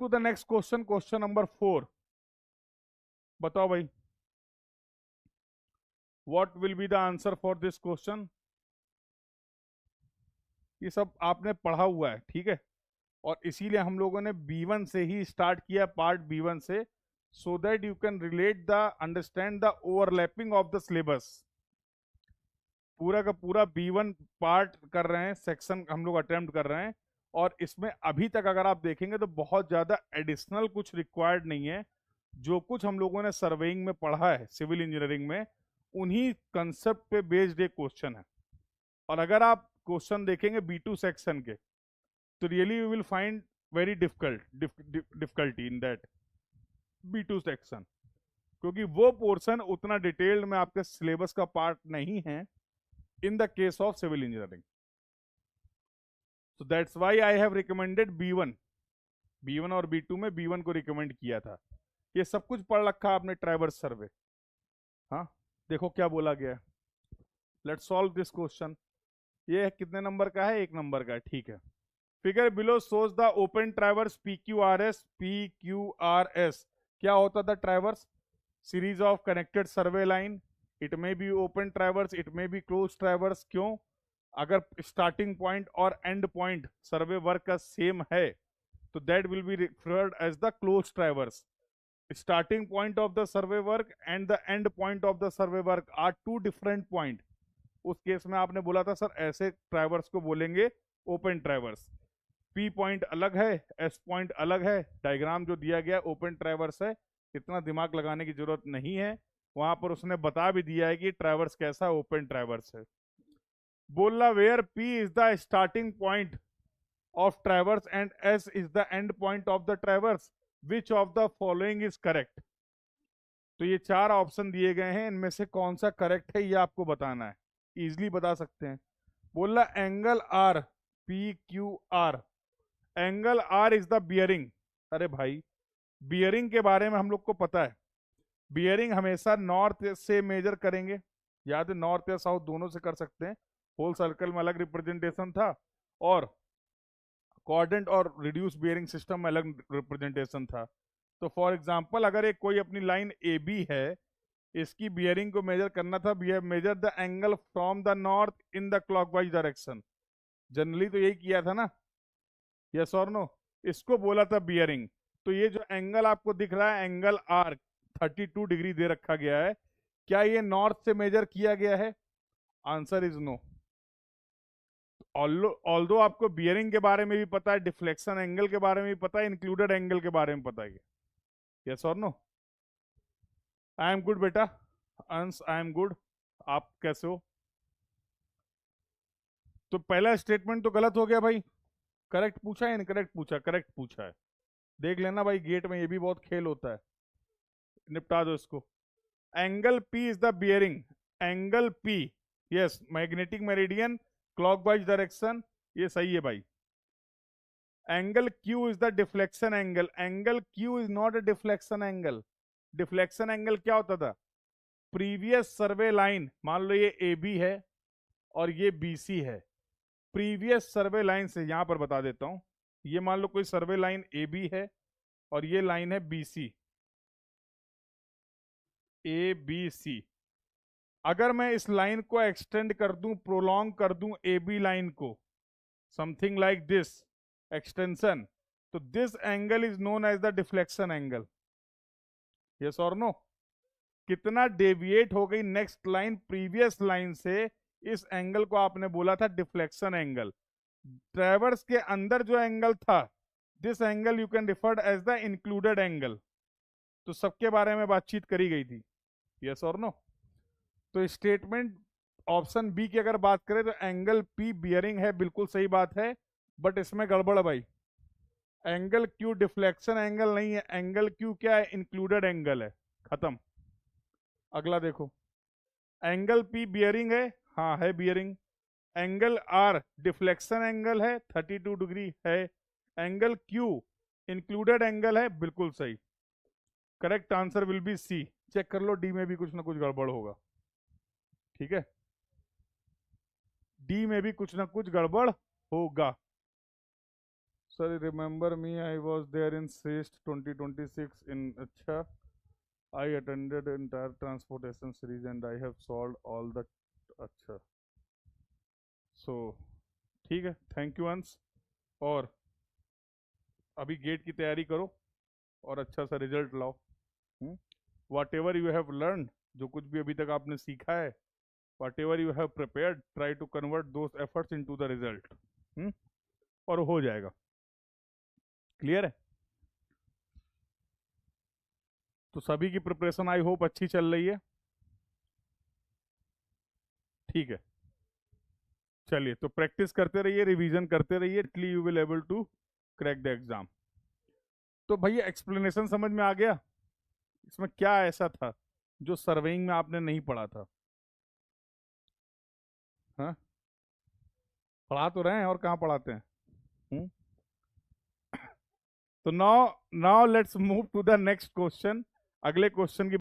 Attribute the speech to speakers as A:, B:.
A: To the next question, question number 4। बताओ भाई, what will be the answer for this question. ये सब आपने पढ़ा हुआ है, ठीक है, और इसीलिए हम लोगों ने B1 से ही स्टार्ट किया, पार्ट B1 से, so that you can relate the understand the overlapping of the syllabus. पूरा का पूरा B1 पार्ट कर रहे हैं, सेक्शन हम लोग अटेम्प्ट कर रहे हैं, और इसमें अभी तक अगर आप देखेंगे तो बहुत ज़्यादा एडिशनल कुछ रिक्वायर्ड नहीं है। जो कुछ हम लोगों ने सर्वेइंग में पढ़ा है, सिविल इंजीनियरिंग में, उन्हीं कंसेप्ट पे बेस्ड एक क्वेश्चन है। और अगर आप क्वेश्चन देखेंगे B2 सेक्शन के, तो really you will find very difficulty in that B2 section, क्योंकि वो पोर्शन उतना डिटेल्ड में आपके सिलेबस का पार्ट नहीं है in the case of civil engineering. So that's why I have recommended B1 और B2 में B1 को रिकमेंड किया था। ये सब कुछ पढ़ रखा आपने, ट्राइवर्स सर्वे। हाँ, देखो क्या बोला गया है। Let's solve this question. ये कितने नंबर का है? 1 नंबर का है, ठीक है। Figure below shows the open traverse PQRS। PQRS क्या होता था? Traverse, series of connected survey line. It may be open traverse, it may be close traverse. क्यों? अगर स्टार्टिंग पॉइंट और एंड पॉइंट सर्वे वर्क का सेम है तो that will be referred as the close traverse. Starting point of the survey work and the end point of the survey work are 2 different point. उस case में आपने बोला था sir ऐसे traverse को बोलेंगे ओपन ट्राइवर्स। P पॉइंट अलग है, S पॉइंट अलग है। डायग्राम जो दिया गया ओपन ट्राइवर्स है, इतना दिमाग लगाने की जरूरत नहीं है। वहां पर उसने बता भी दिया है कि ट्राइवर्स कैसा ओपन ट्राइवर्स है। बोला where P is the starting point of traverse and S is the end point of the traverse, which of the following is correct. तो ये 4 ऑप्शन दिए गए हैं, इनमें से कौन सा करेक्ट है ये आपको बताना है। इजिली बता सकते हैं। बोला angle R, PQR, angle R is the bearing. अरे भाई, बियरिंग के बारे में हम लोग को पता है, बियरिंग हमेशा नॉर्थ से मेजर करेंगे। याद है, नॉर्थ या साउथ दोनों से कर सकते हैं। होल सर्कल में अलग रिप्रेजेंटेशन था, और क्वाड्रेंट और रिड्यूस बियरिंग सिस्टम में अलग रिप्रेजेंटेशन था। तो फॉर एग्जांपल, अगर एक कोई अपनी लाइन AB है, इसकी बियरिंग को मेजर करना था, measure the angle from the north in the clockwise direction. Generally तो यही किया था ना, यस और नो। इसको बोला था बियरिंग। तो ये जो एंगल आपको दिख रहा है, एंगल R 32 डिग्री दे रखा गया है, क्या ये नॉर्थ से मेजर किया गया है? Answer is no. ऑल्दो आपको बियरिंग के बारे में भी पता है, डिफ्लेक्शन एंगल के बारे में भी पता है, इंक्लूडेड एंगल के बारे में पता है, यस और नो। आई एम गुड बेटा, अंश आई एम गुड। आप कैसे हो? तो पहला स्टेटमेंट तो गलत हो गया भाई। करेक्ट पूछा है, इनकरेक्ट पूछा? करेक्ट पूछा है। देख लेना भाई, गेट में ये भी बहुत खेल होता है, निपटा दो इसको। Angle P is the bearing. Angle P, yes, magnetic meridian, clockwise direction, ये सही है भाई। Angle Q is the deflection angle. Angle Q is not a deflection angle. Deflection angle क्या होता था? प्रीवियस सर्वे लाइन, मान लो ये AB है और ये BC है। प्रीवियस सर्वे लाइन से, यहां पर बता देता हूं, ये मान लो कोई सर्वे लाइन AB है और ये लाइन है BC, ABC। अगर मैं इस लाइन को एक्सटेंड कर दूं, प्रोलॉन्ग कर दूं AB लाइन को, समथिंग लाइक दिस एक्सटेंशन, तो this angle is known as the deflection angle, yes और नो। कितना डेविएट हो गई नेक्स्ट लाइन प्रीवियस लाइन से, इस एंगल को आपने बोला था डिफ्लेक्शन एंगल। ट्रैवर्स के अंदर जो एंगल था, this angle you can referred as the included angle. तो सबके बारे में बातचीत करी गई थी, यस और नो। तो स्टेटमेंट ऑप्शन बी की अगर बात करें तो एंगल P बियरिंग है, बिल्कुल सही बात है, बट इसमें गड़बड़ है भाई। एंगल Q डिफ्लेक्शन एंगल नहीं है, एंगल Q क्या है? इंक्लूडेड एंगल है, खत्म। अगला देखो, एंगल P बियरिंग है, हाँ है bearing. Angle R deflection angle है, 32 डिग्री है। एंगल Q इंक्लूडेड एंगल है, बिल्कुल सही। Correct answer will be C। Check कर लो, डी में भी कुछ ना कुछ गड़बड़ होगा, ठीक है, डी में भी कुछ ना कुछ गड़बड़ होगा। Sir remember me, I was there in Shreshth 2026 in, अच्छा, I attended entire transportation series and I have solve all the, अच्छा, सो ठीक है, थैंक यू अंश। और अभी गेट की तैयारी करो और अच्छा सा रिजल्ट लाओ। Whatever you have learn, जो कुछ भी अभी तक आपने सीखा है, whatever you have prepared, try to convert those efforts into the result, और हो जाएगा। क्लियर है? तो सभी की प्रिपरेशन आई होप अच्छी चल रही है। ठीक है, चलिए, तो प्रैक्टिस करते रहिए, रिवीजन करते रहिए, ideally you will able to crack the exam. तो भैया एक्सप्लेनेशन समझ में आ गया? इसमें क्या ऐसा था जो सर्वेइंग में आपने नहीं पढ़ा था? हाँ, पढ़ा तो रहे हैं, और कहाँ पढ़ाते हैं? हम्म? तो now now let's move to the next question. अगले क्वेश्चन की